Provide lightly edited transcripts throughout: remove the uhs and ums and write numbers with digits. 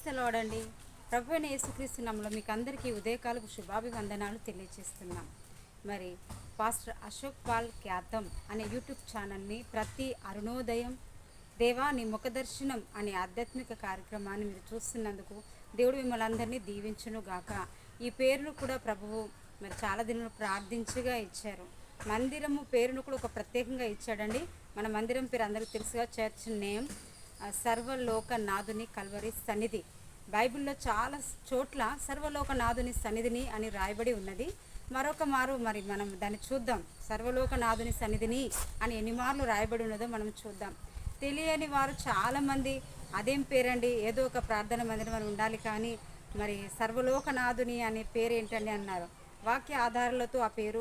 Praise the lord అండి. ప్రభువైన యేసుక్రీస్తు నామములో మీకు అందరికీ ఉదయకాలపు శుభాభివందనాలు తెలియజేస్తున్నాం. మరి పాస్టర్ అశోక్ పాల్ ఖ్యాతం అనే యూట్యూబ్ ఛానల్ని ప్రతి అరుణోదయం దేవా నీ ముఖదర్శనం అనే ఆధ్యాత్మిక కార్యక్రమాన్ని మీరు చూస్తున్నందుకు దేవుడు మిమ్మల్ని అందరినీ దీవించును గాక. ఈ పేరును కూడా ప్రభువు మరి చాలా దినాలు ప్రార్థించగా ఇచ్చారు. మందిరము పేరును కూడా ఒక ప్రత్యేకంగా ఇచ్చాడండి. మన మందిరం పేరు అందరికీ తెలుసుగా, చర్చ్ నేమ్ సర్వలోక నాథుని కల్వరి సన్నిధి. బైబిల్లో చాలా చోట్ల సర్వలోక నాథుని సన్నిధిని అని రాయబడి ఉన్నది. మరొక మారు మరి మనం దాన్ని చూద్దాం. సర్వలోక నాథుని సన్నిధిని అని ఎన్ని మార్లు రాయబడి ఉన్నదో మనం చూద్దాం. తెలియని వారు చాలామంది అదేం పేరండి, ఏదో ఒక ప్రార్థన మందిరం అని ఉండాలి, కానీ మరి సర్వలోకనాథుని అనే పేరు ఏంటండి అన్నారు. వాక్య ఆధారాలతో ఆ పేరు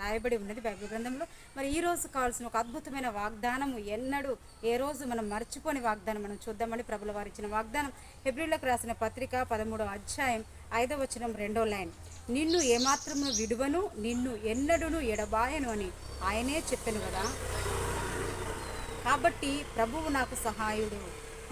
రాయబడి ఉన్నది బైబిల్ గ్రంథంలో. మరి ఈరోజు కావాల్సిన ఒక అద్భుతమైన వాగ్దానము, ఎన్నడూ ఏ రోజు మనం మర్చిపోని వాగ్దానం మనం చూద్దామని ప్రభుల వారు ఇచ్చిన వాగ్దానం. హెబ్రీయులకు రాసిన పత్రిక 13వ అధ్యాయం 5వ వచనం 2వ లైన్. నిన్ను ఏమాత్రము విడువను, నిన్ను ఎన్నడూను ఎడబాయను అని ఆయనే చెప్పెను కదా. కాబట్టి ప్రభువు నాకు సహాయుడు,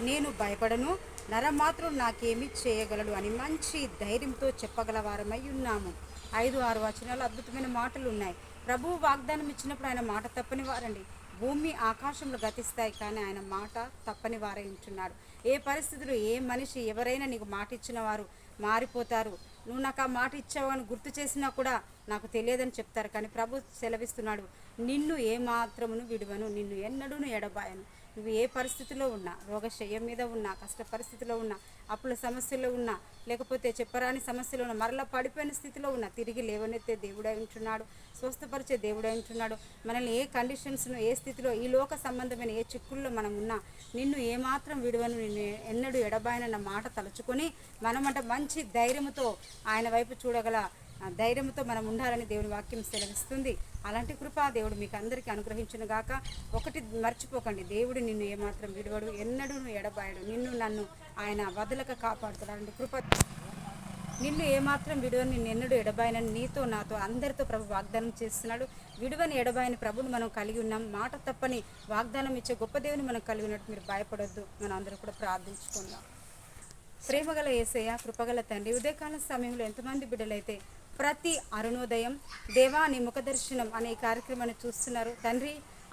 నేను భయపడను, నరమాత్రం నాకేమి చేయగలడు అని మంచి ధైర్యంతో చెప్పగలవారమై ఉన్నాము. 5-6 వచనాలు అద్భుతమైన మాటలు ఉన్నాయి. ప్రభువు వాగ్దానం ఇచ్చినప్పుడు ఆయన మాట తప్పని వారండి. భూమి ఆకాశంలో గతిస్తాయి, కానీ ఆయన మాట తప్పని వారై ఉంటున్నాడు. ఏ పరిస్థితులు, ఏ మనిషి ఎవరైనా నీకు మాట ఇచ్చిన వారు మారిపోతారు. నువ్వు నాకు ఆ మాట ఇచ్చావు అని గుర్తు చేసినా కూడా నాకు తెలియదని చెప్తారు. కానీ ప్రభు సెలవిస్తున్నాడు, నిన్ను ఏమాత్రమును విడువను, నిన్ను ఎన్నడూను ఎడబాయను. నువ్వు ఏ పరిస్థితిలో ఉన్నా, రోగశయ్యం మీద ఉన్నా, కష్ట పరిస్థితిలో ఉన్నా, అప్పుల సమస్యలో ఉన్నా, లేకపోతే చెప్పరాని సమస్యలో ఉన్నా, మరలా పడిపోయిన స్థితిలో ఉన్నా, తిరిగి లేవనెత్తే దేవుడై ఉంటున్నాడు, స్వస్థపరిచే దేవుడై ఉంటున్నాడు. మనల్ని ఏ కండిషన్స్ను, ఏ స్థితిలో, ఈ లోక సంబంధమైన ఏ చిక్కుల్లో మనం ఉన్నా, నిన్ను ఏమాత్రం విడువను, నిన్ను ఎన్నడూ ఎడబాయనన్న మాట తలుచుకొని మనమంట మంచి ధైర్యంతో ఆయన వైపు చూడగల ధైర్యంతో మనం ఉండాలని దేవుని వాక్యం సెలవిస్తుంది. అలాంటి కృప దేవుడు మీకు అందరికీ అనుగ్రహించును గాక. ఒకటి మర్చిపోకండి, దేవుడు నిన్ను ఏమాత్రం విడవడు, ఎన్నడూ ఎడబాయడు. నిన్ను నన్ను ఆయన వదలక కాపాడుతాడు. అలాంటి కృప నిన్ను ఏమాత్రం విడువని, నిన్ను ఎన్నడూ ఎడబాయనని నీతో నాతో అందరితో ప్రభు వాగ్దానం చేస్తున్నాడు. విడువని ఎడబాయని ప్రభుని మనం కలిగి ఉన్నాం. మాట తప్పని వాగ్దానం ఇచ్చే గొప్ప దేవుని మనం కలిగి ఉన్నట్టు మీరు భయపడొద్దు. మనం అందరూ కూడా ప్రార్థించుకుందాం. ప్రేమగల యేసయ్య, కృపగల తండ్రి, ఉదయకాల సమయంలో ఎంతమంది బిడ్డలైతే ప్రతి అరుణోదయం దేవా నీ ముఖదర్శనం అనే కార్యక్రమాన్ని చూస్తున్నారు తండ్రి.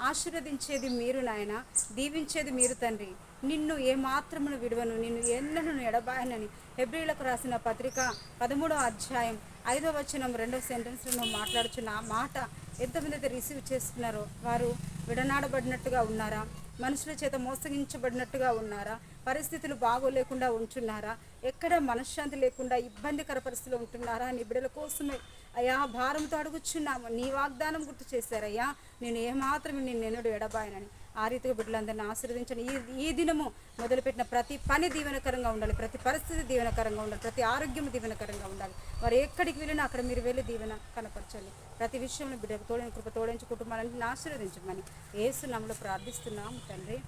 ఆశీర్వదించేది మీరు నాయన, దీవించేది మీరు తండ్రి. నిన్ను ఏమాత్రమును విడువను, నిన్ను ఎన్నడూ ఎడబాయనని హెబ్రీయులకు రాసిన పత్రిక 13వ అధ్యాయం 5వ వచనం 2వ సెంటెన్స్లో మాట్లాడుచున్న ఆ మాట ఎంతమంది అయితే రిసీవ్ చేసుకున్నారో వారు విడనాడబడినట్టుగా ఉన్నారా? మనుషుల చేత మోసగించబడినట్టుగా ఉన్నారా? పరిస్థితులు బాగోలేకుండా ఉంటున్నారా? ఎక్కడ మనశ్శాంతి లేకుండా ఇబ్బందికర పరిస్థితిలో ఉంటున్నారా? నీ బిడ్డల కోసమే అయ్యా భారంతో అడుగుచున్నాము. నీ వాగ్దానం గుర్తు చేశారయ్యా, నేను ఏమాత్రం నిన్ను ఎన్నడూ ఎడబాయనని. ఆ రీతిగా బిడ్డలందరినీ ఆశీర్వదించండి. ఈ దినము మొదలుపెట్టిన ప్రతి పని దీవెనకరంగా ఉండాలి, ప్రతి పరిస్థితి దీవెనకరంగా ఉండాలి, ప్రతి ఆరోగ్యం దీవెనకరంగా ఉండాలి. వారు ఎక్కడికి వెళ్ళినా అక్కడ మీరు వెళ్ళి దీవెన కనపరచండి. ప్రతి విషయంలో బిడ్డకు తోడని కృప తోడించి కుటుంబాలను ఆశీర్వదించమని యేసు నామములో ప్రార్థిస్తున్నాము తండ్రి.